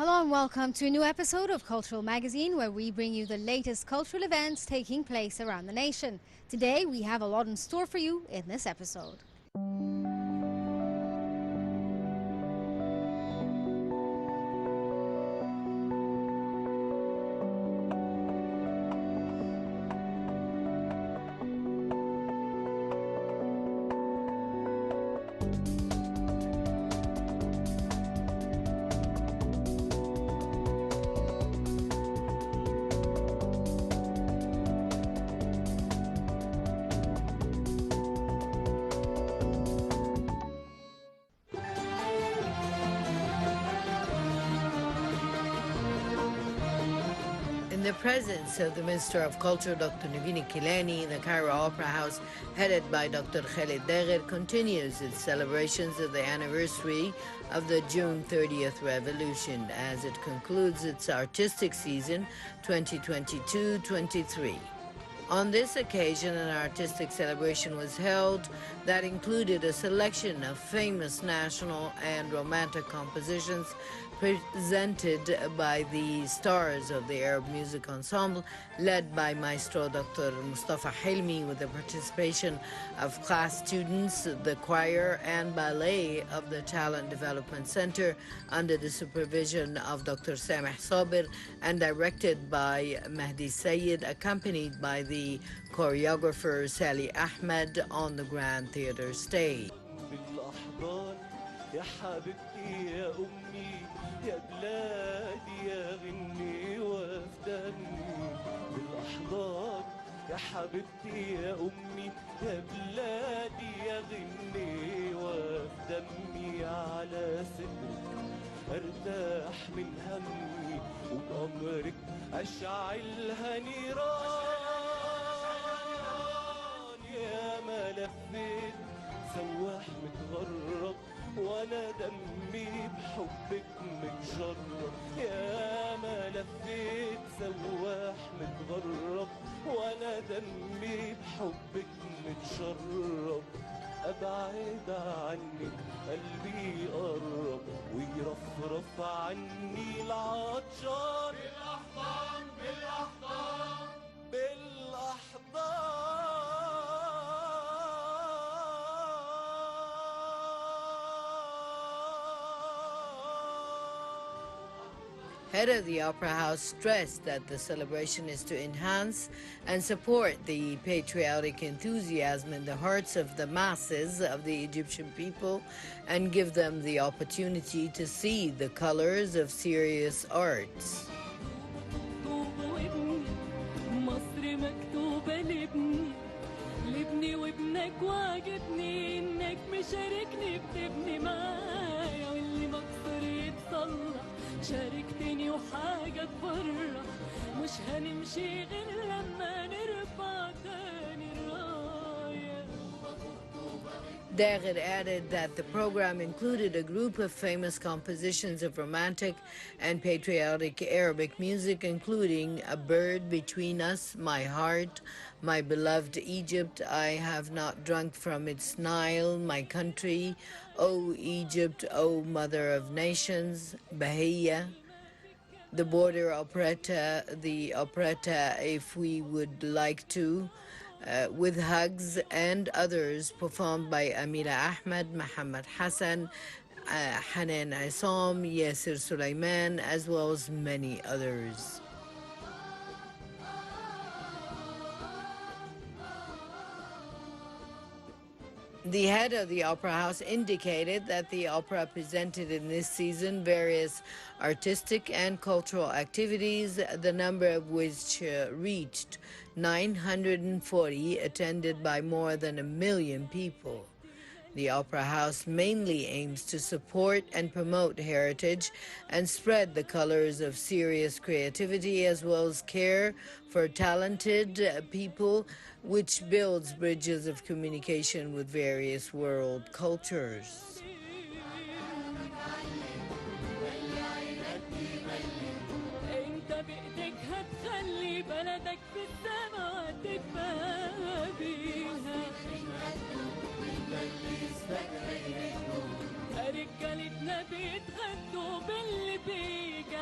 Hello and welcome to a new episode of Cultural Magazine, where we bring you the latest cultural events taking place around the nation. Today we have a lot in store for you in this episode. In the presence of the Minister of Culture, Dr. Naveen Kilani, the Cairo Opera House, headed by Dr. Khaled Dagher, continues its celebrations of the anniversary of the June 30th Revolution as it concludes its artistic season 2022-23. On this occasion, an artistic celebration was held that included a selection of famous national and romantic compositions presented by the stars of the Arab Music Ensemble, led by Maestro Dr. Mustafa Hilmi, with the participation of class students, the choir and ballet of the Talent Development Center under the supervision of Dr. Sameh Sabir and directed by Mahdi Sayed, accompanied by the choreographer Sally Ahmed on the Grand Theatre stage. يا حبيبتي يا أمي يا بلادي يا غني وافداني بالأحضان يا حبيبتي يا أمي يا بلادي يا غني وافداني على صدرك أرتاح من همي وبأمرك أشعلها نيران يا ما لفيت سواح متغرب وانا دمي بحبك متجرب يا ما لفيت سواح متغرب وانا دمي بحبك متجرب ابعد عنك قلبي يقرب ويرفرف عني العطشان بالاحضان بالاحضان بالاحضان. Head of the Opera House stressed that the celebration is to enhance and support the patriotic enthusiasm in the hearts of the masses of the Egyptian people and give them the opportunity to see the colors of serious arts. شاركتني وحاجة تفرح مش هنمشي غير لما نرفع تاني الراية. Dagher added that the program included a group of famous compositions of romantic and patriotic Arabic music, including A Bird Between Us, My Heart, My Beloved Egypt, I Have Not Drunk From Its Nile, My Country, O Egypt, O Mother of Nations, Bahia, the Border Operetta, the operetta If We Would Like To, with Hugs, and others performed by Amira Ahmed, Muhammad Hassan, Hanan Isam, Yasir Sulaiman, as well as many others. The head of the Opera House indicated that the opera presented in this season various artistic and cultural activities, the number of which reached 940, attended by more than 1 million people. The Opera House mainly aims to support and promote heritage and spread the colors of serious creativity as well as care for talented people, which builds bridges of communication with various world cultures. رجالتنا بيتغدوا باللي بيجي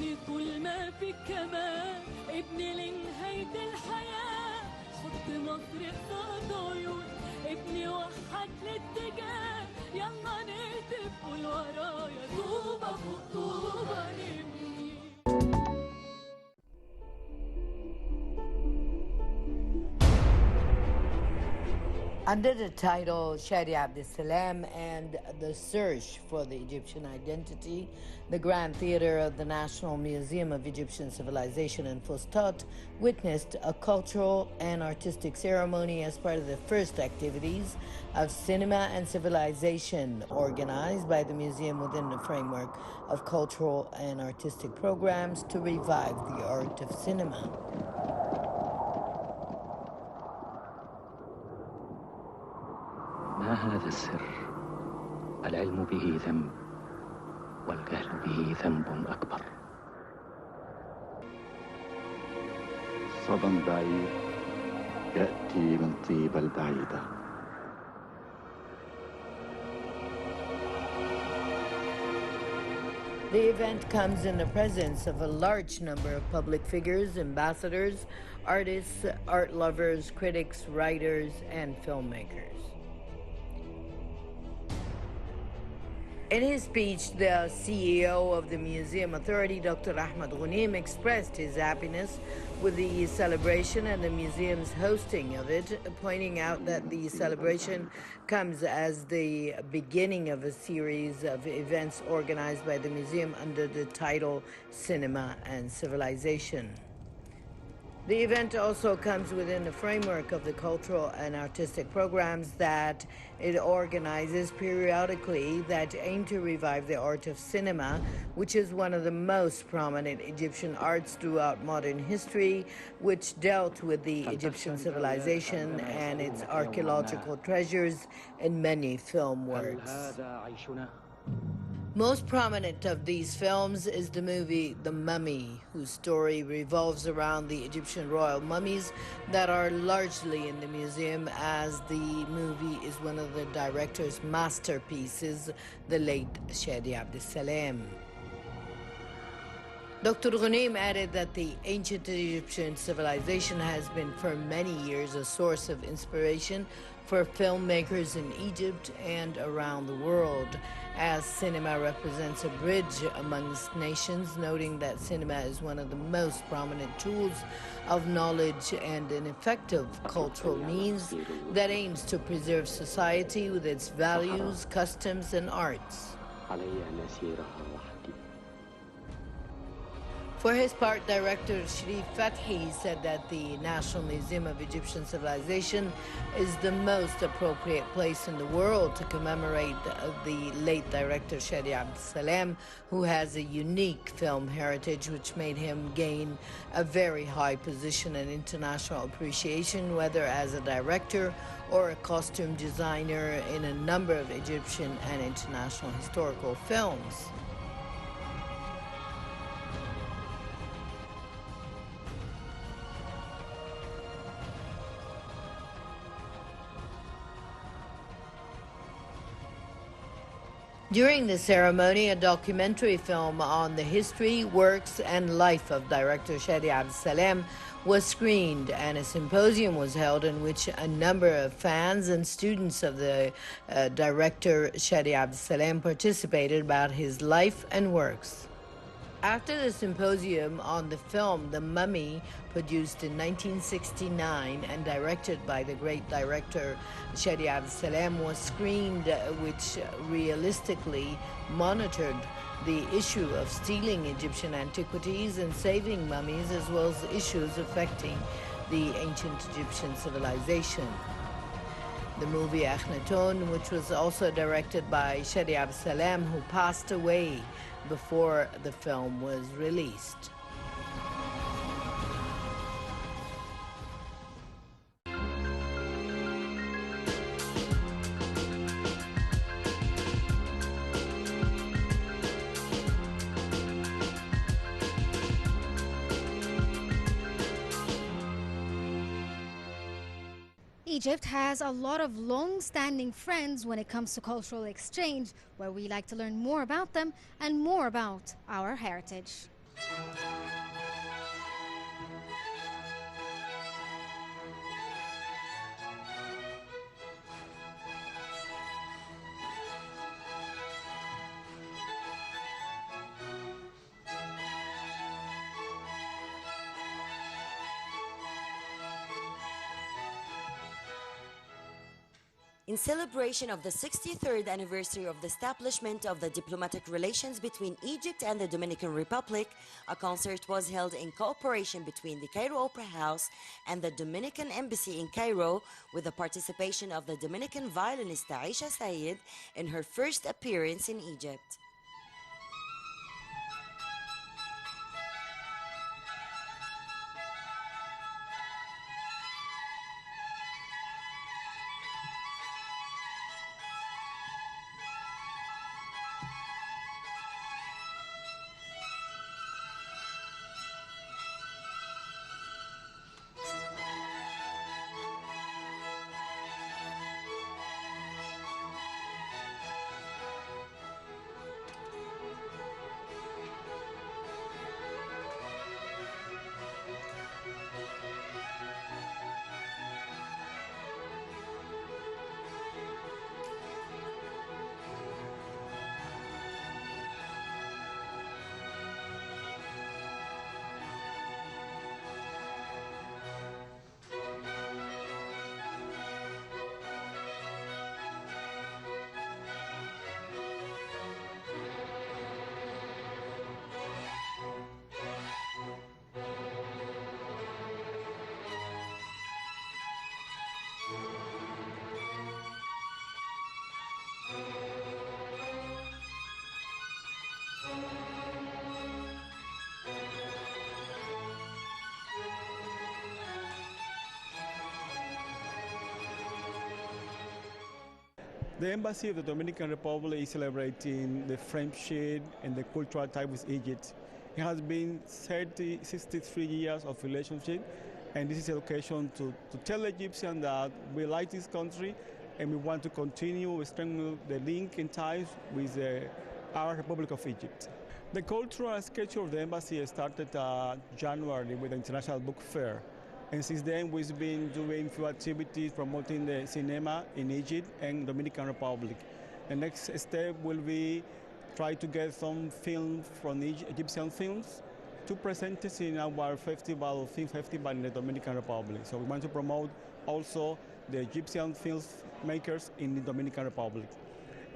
ابني طول ما في كمان، ابني لنهاية الحياة، حط مصر قصاد عيون، ابني وحد الاتجاه، يلا نهتف قول ورايا طوبة فوق طوبة نبني. Under the title Shadi Abdus Salam and the Search for the Egyptian Identity, the Grand Theater of the National Museum of Egyptian Civilization in Fustat witnessed a cultural and artistic ceremony as part of the first activities of Cinema and Civilization, organized by the museum within the framework of cultural and artistic programs to revive the art of cinema. ما هذا السر؟ العلم به ذنب والجهل به ذنب أكبر. صدى بعيد يأتي من طيبة البعيدة. The event comes in the presence of a large number of public figures, ambassadors, artists, art lovers, critics, writers, and filmmakers. In his speech, the CEO of the Museum Authority, Dr. Ahmed Ghunim, expressed his happiness with the celebration and the museum's hosting of it, pointing out that the celebration comes as the beginning of a series of events organized by the museum under the title Cinema and Civilization. The event also comes within the framework of the cultural and artistic programs that it organizes periodically that aim to revive the art of cinema, which is one of the most prominent Egyptian arts throughout modern history, which dealt with the Egyptian civilization and its archaeological treasures in many film works. Most prominent of these films is the movie The Mummy, whose story revolves around the Egyptian royal mummies that are largely in the museum, as the movie is one of the director's masterpieces, the late Shadi Abdus Salam. Dr. Ghunim added that the ancient Egyptian civilization has been for many years a source of inspiration for filmmakers in Egypt and around the world, as cinema represents a bridge amongst nations, noting that cinema is one of the most prominent tools of knowledge and an effective cultural means that aims to preserve society with its values, customs, and arts. For his part, director Sharif Fathi said that the National Museum of Egyptian Civilization is the most appropriate place in the world to commemorate the late director Shadi Abdus Salam, who has a unique film heritage which made him gain a very high position and international appreciation, whether as a director or a costume designer in a number of Egyptian and international historical films. During the ceremony, a documentary film on the history, works, and life of director Shadi Abdus Salam was screened, and a symposium was held in which a number of fans and students of the director Shadi Abdus Salam participated about his life and works. After the symposium on the film The Mummy, produced in 1969 and directed by the great director Shadi Abdus Salam, was screened, which realistically monitored the issue of stealing Egyptian antiquities and saving mummies, as well as issues affecting the ancient Egyptian civilization. The movie Akhenaton, which was also directed by Shadi Abdus Salam, who passed away before the film was released. Egypt has a lot of long-standing friends when it comes to cultural exchange, where we like to learn more about them and more about our heritage. In celebration of the 63rd anniversary of the establishment of the diplomatic relations between Egypt and the Dominican Republic, a concert was held in cooperation between the Cairo Opera House and the Dominican Embassy in Cairo, with the participation of the Dominican violinist Aisha Sayed in her first appearance in Egypt. The Embassy of the Dominican Republic is celebrating the friendship and the cultural tie with Egypt. It has been 63 years of relationship, and this is an occasion to tell the Egyptians that we like this country and we want to continue strengthening the link and ties with the Arab Republic of Egypt. The cultural schedule of the embassy started January with the International Book Fair. And since then, we've been doing few activities promoting the cinema in Egypt and Dominican Republic. The next step will be try to get some films from Egyptian films to present it in our festival, film festival in the Dominican Republic. So we want to promote also the Egyptian filmmakers in the Dominican Republic.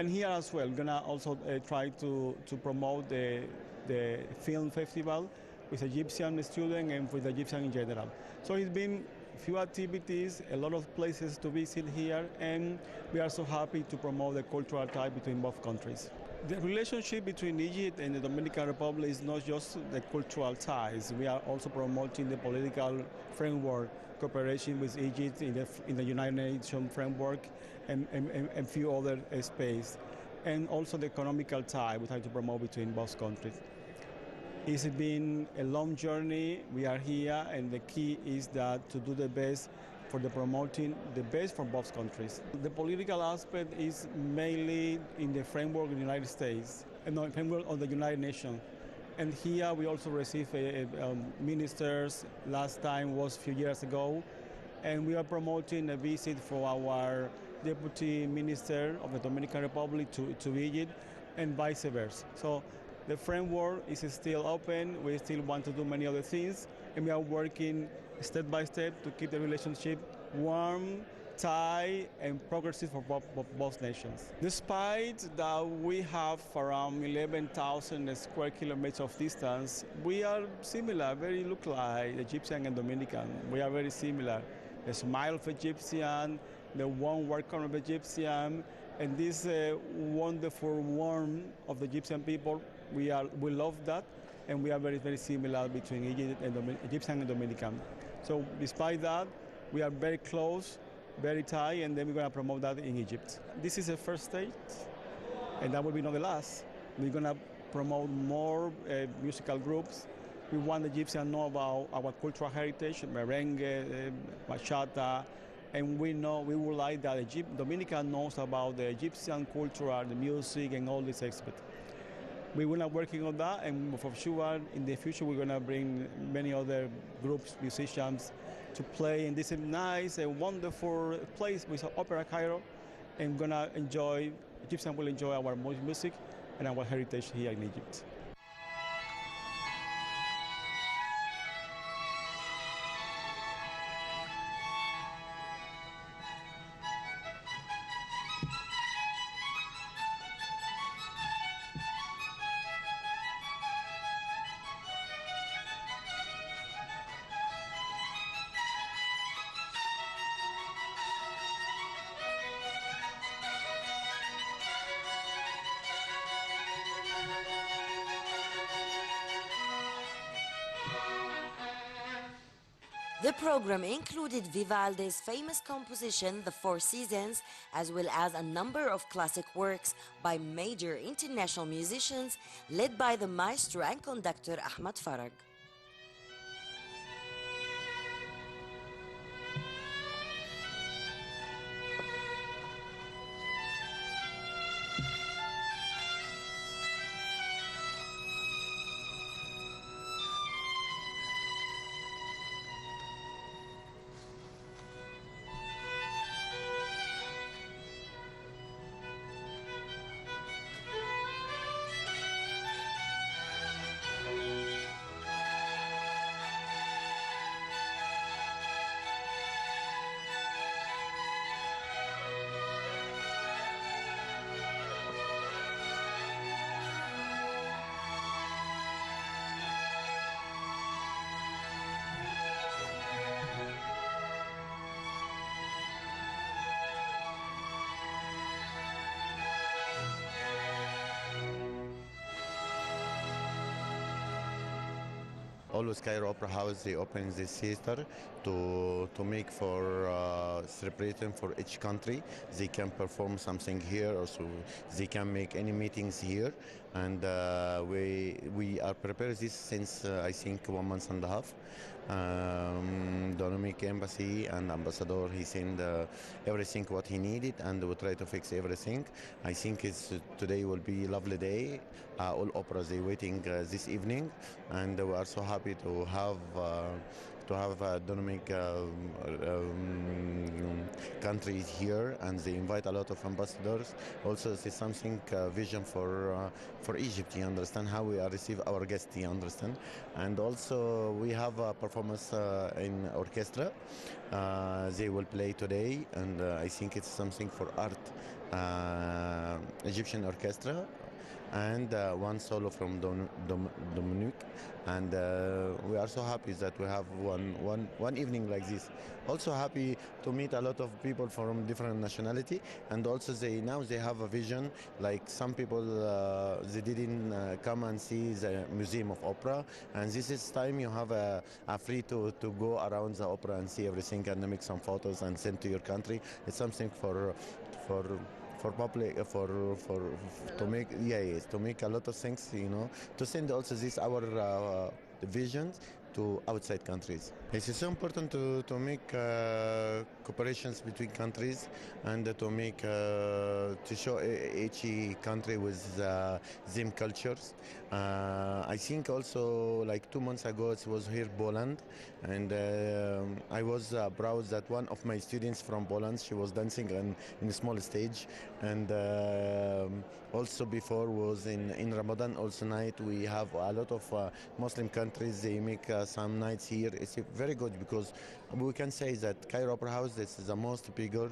And here as well, we're gonna also try to promote the film festival with Egyptian students and with Egyptian in general. So it's been few activities, a lot of places to visit here, and we are so happy to promote the cultural tie between both countries. The relationship between Egypt and the Dominican Republic is not just the cultural ties. We are also promoting the political framework, cooperation with Egypt in the United Nations framework and few other space. And also the economical tie we try to promote between both countries. It's been a long journey. We are here, and the key is that to do the best for the promoting the best for both countries. The political aspect is mainly in the framework of the United States, no, framework of the United Nations. And here we also receive ministers. Last time was a few years ago, and we are promoting a visit for our Deputy Minister of the Dominican Republic to Egypt, and vice versa. So the framework is still open. We still want to do many other things, and we are working step by step to keep the relationship warm, tight, and progressive for both nations. Despite that we have around 11,000 square kilometers of distance, we are similar, very look like Egyptian and Dominican. We are very similar. The smile of Egyptian, the warm welcome of Egyptian, and this wonderful warmth of the Egyptian people. We love that, and we are very, very similar between Egyptian and Dominican. So despite that, we are very close, very tight, and then we're going to promote that in Egypt. This is the first stage, and that will be not the last. We're going to promote more musical groups. We want the Egyptians to know about our cultural heritage, merengue, bachata, and we would like that Dominican knows about the Egyptian culture, the music, and all these aspects. We were working on that, and for sure, in the future, we're going to bring many other groups, musicians, to play in this nice and wonderful place with Opera Cairo, and gonna enjoy. Egyptians will enjoy our music and our heritage here in Egypt. The program included Vivaldi's famous composition, The Four Seasons, as well as a number of classic works by major international musicians, led by the maestro and conductor Ahmad Farag. Always Cairo Opera House, they open this theater to make for celebrating for each country. They can perform something here, or so they can make any meetings here. And we are prepared this since I think 1 month and a half. Dynamic Embassy and Ambassador, he sent everything what he needed, and we try to fix everything. I think today will be a lovely day. All operas they waiting this evening, and we are so happy to have dynamic countries here, and they invite a lot of ambassadors. Also, this is something vision for Egypt. You understand how we are receive our guests. You understand, and also we have a performance in orchestra. They will play today, and I think it's something for art. Egyptian orchestra. And one solo from Dominique, and we are so happy that we have one evening like this. Also happy to meet a lot of people from different nationality, and also they have a vision. Like some people they didn't come and see the Museum of Opera, and this is time you have a free to go around the opera and see everything and make some photos and send to your country. It's something for public to make to make a lot of things, to send also this our visions to outside countries. It is so important to make cooperations between countries, and to make to show each country with them cultures. I think also like 2 months ago it was here Poland, and I was proud that one of my students from Poland, she was dancing in a small stage, and also before was in Ramadan also night. We have a lot of Muslim countries, they make some nights here. It's very good because we can say that Cairo Opera House, this is the most bigger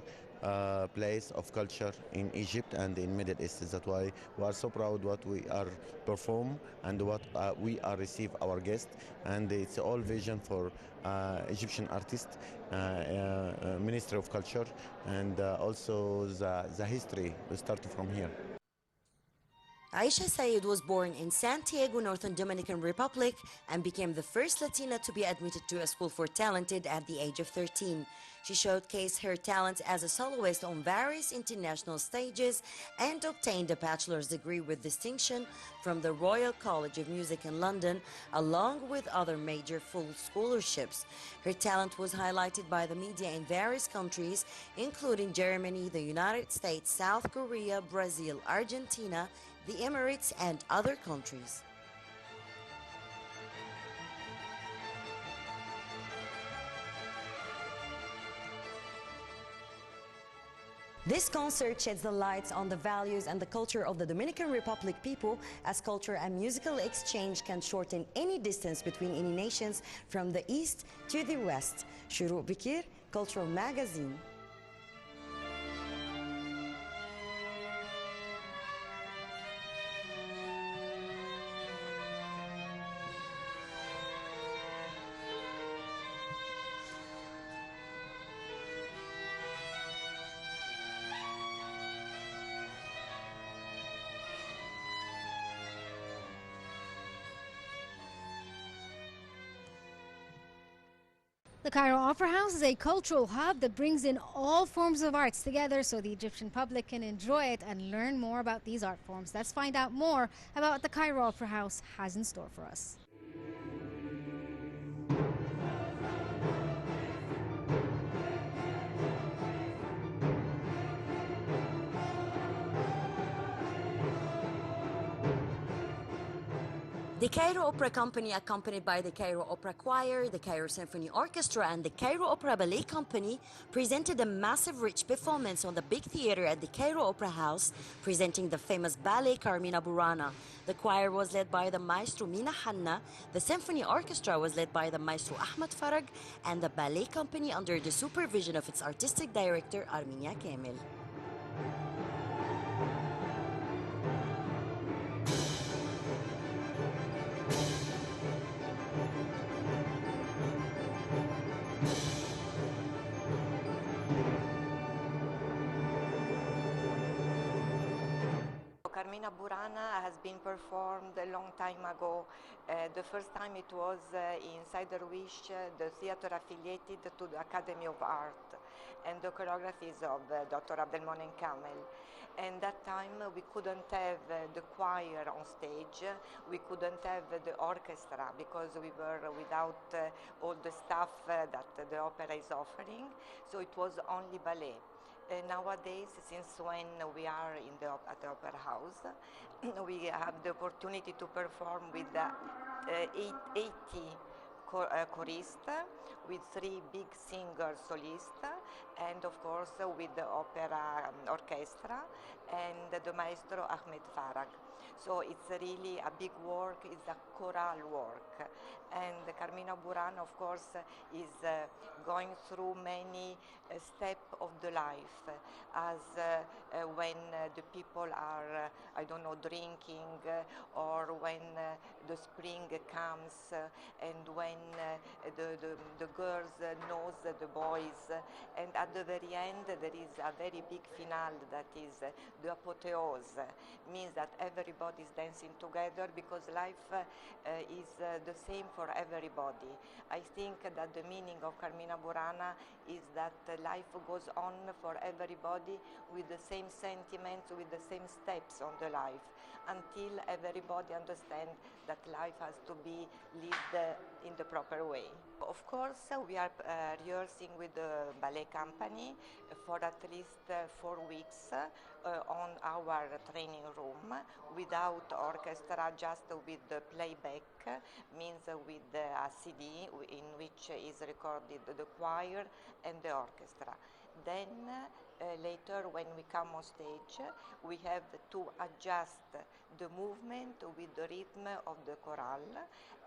place of culture in Egypt and in Middle East. That's why we are so proud what we are perform and what we are receive our guests, and it's all vision for Egyptian artists, Ministry of Culture, and also the history we start from here. Aisha Said was born in Santiago, Northern Dominican Republic, and became the first Latina to be admitted to a school for talented at the age of 13. She showcased her talent as a soloist on various international stages and obtained a bachelor's degree with distinction from the Royal College of Music in London, along with other major full scholarships. Her talent was highlighted by the media in various countries, including Germany, the United States, South Korea, Brazil, Argentina, the Emirates, and other countries. This concert sheds the light on the values and the culture of the Dominican Republic people, as culture and musical exchange can shorten any distance between any nations from the east to the west. Shuruq Bikir, Cultural Magazine. The Cairo Opera House is a cultural hub that brings in all forms of arts together so the Egyptian public can enjoy it and learn more about these art forms. Let's find out more about what the Cairo Opera House has in store for us. The Cairo Opera Company, accompanied by the Cairo Opera Choir, the Cairo Symphony Orchestra, and the Cairo Opera Ballet Company, presented a massive rich performance on the big theater at the Cairo Opera House, presenting the famous ballet Carmina Burana. The choir was led by the maestro Mina Hanna, the symphony orchestra was led by the maestro Ahmed Farag, and the ballet company under the supervision of its artistic director Arminia Kamel. Carmina Burana has been performed a long time ago. The first time it was inside Darwish, the theater affiliated to the Academy of Art, and the choreography is of Dr. Abdelmonem Kamel. And that time we couldn't have the choir on stage, we couldn't have the orchestra because we were without all the stuff that the opera is offering, so it was only ballet. Nowadays, since when we are at the Opera House, we have the opportunity to perform with 80 chorists, with 3 big singer solists, and of course with the opera orchestra and the maestro Ahmed Farag. So it's really a big work, it's a choral work. And Carmina Burana, of course, is going through many steps of the life, as when the people are, I don't know, drinking, or when the spring comes, and when the girls knows the boys, and at the very end there is a very big finale that is the apotheose, means that everybody is dancing together because life is the same for everybody. I think that the meaning of Carmina Burana is that life goes on for everybody with the same sentiments, with the same steps on the life, until everybody understands that life has to be lived in the proper way. Of course, we are rehearsing with the ballet company for at least 4 weeks on our training room, without orchestra, just with the playback, means with a CD in which is recorded the choir and the orchestra. Then later, when we come on stage, we have to adjust the movement with the rhythm of the chorale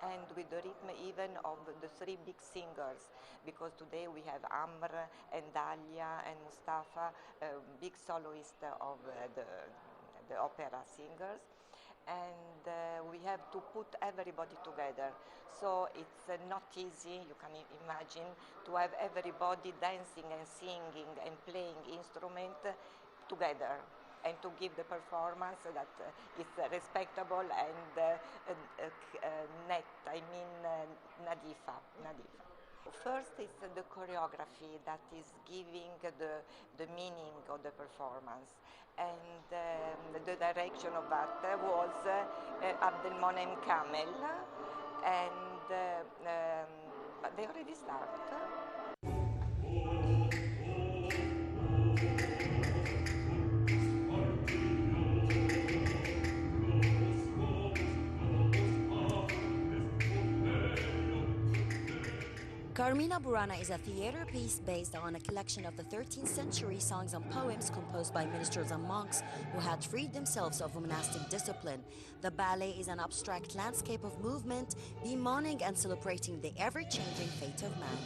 and with the rhythm even of the 3 big singers, because today we have Amr and Dalia and Mustafa, big soloists of the opera singers. And we have to put everybody together. So it's not easy, you can imagine, to have everybody dancing and singing and playing instrument together, and to give the performance that is respectable and net, I mean nadifa. First is the choreography that is giving the meaning of the performance. And the direction of that was Abdelmonem Kamel. And they already started. Carmina Burana is a theater piece based on a collection of the 13th century songs and poems composed by ministers and monks who had freed themselves of a monastic discipline. The ballet is an abstract landscape of movement, bemoaning and celebrating the ever-changing fate of man.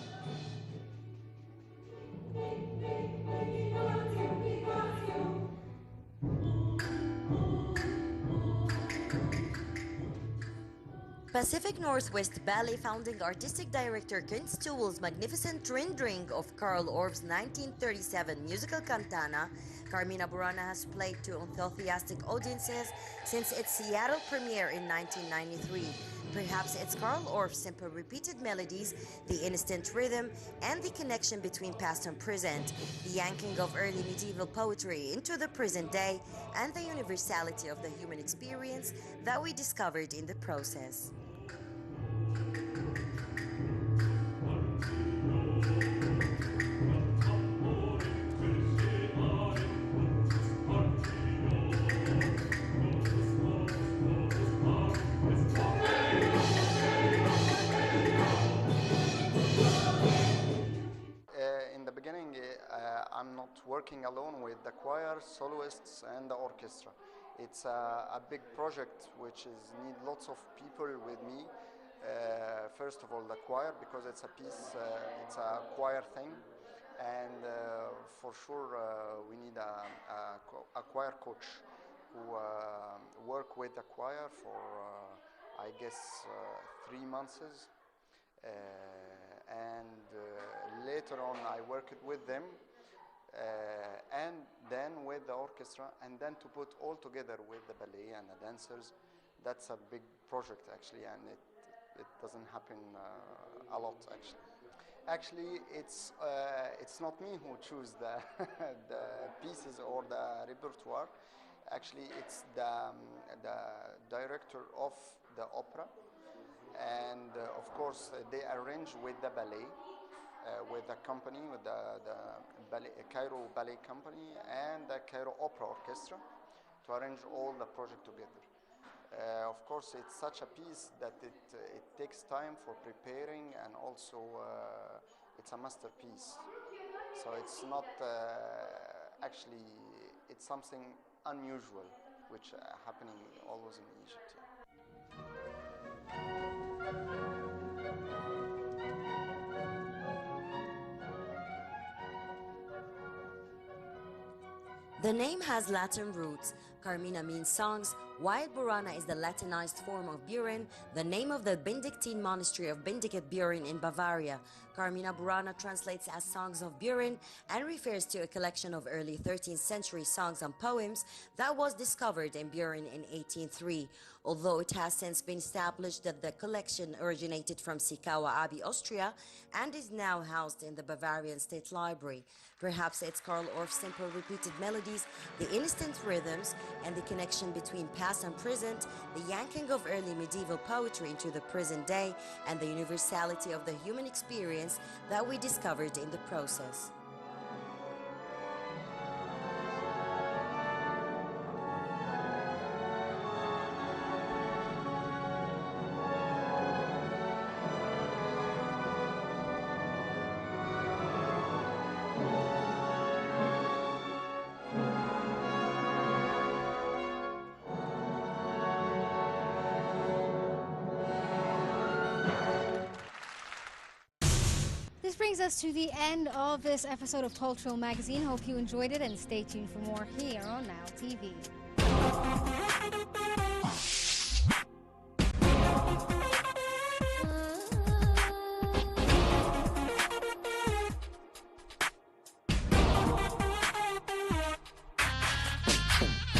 Pacific Northwest Ballet founding artistic director Ken Stewell's magnificent rendering of Carl Orff's 1937 musical cantata, Carmina Burana has played to enthusiastic audiences since its Seattle premiere in 1993. Perhaps it's Carl Orff's simple repeated melodies, the instant rhythm, and the connection between past and present, the yanking of early medieval poetry into the present day, and the universality of the human experience that we discovered in the process. I'm not working alone with the choir, soloists, and the orchestra. It's a big project which need lots of people with me. First of all, the choir, because it's a piece, it's a choir thing, and for sure we need a choir coach who work with the choir for I guess 3 months. And later on I worked with them and then with the orchestra, and then to put all together with the ballet and the dancers. That's a big project actually, and it doesn't happen a lot actually. Actually, it's not me who choose the the pieces or the repertoire. Actually, it's the director of the opera, and of course they arrange with the ballet, with the company, with the ballet, Cairo Ballet Company and the Cairo Opera Orchestra, to arrange all the project together. Of course, it's such a piece that it takes time for preparing, and also it's a masterpiece. So it's not actually, it's something unusual, which happening always in Egypt. The name has Latin roots. Carmina means songs, while Burana is the Latinized form of Buren, the name of the Benedictine monastery of Bendiket-Buren in Bavaria. Carmina Burana translates as Songs of Buren and refers to a collection of early 13th century songs and poems that was discovered in Buren in 1803. Although it has since been established that the collection originated from Sikawa Abbey, Austria, and is now housed in the Bavarian State Library. Perhaps it's Carl Orff's simple repeated melodies, the instant rhythms, and the connection between past and present, the yanking of early medieval poetry into the present day, and the universality of the human experience that we discovered in the process. This brings us to the end of this episode of Cultural Magazine. Hope you enjoyed it, and stay tuned for more here on Now TV.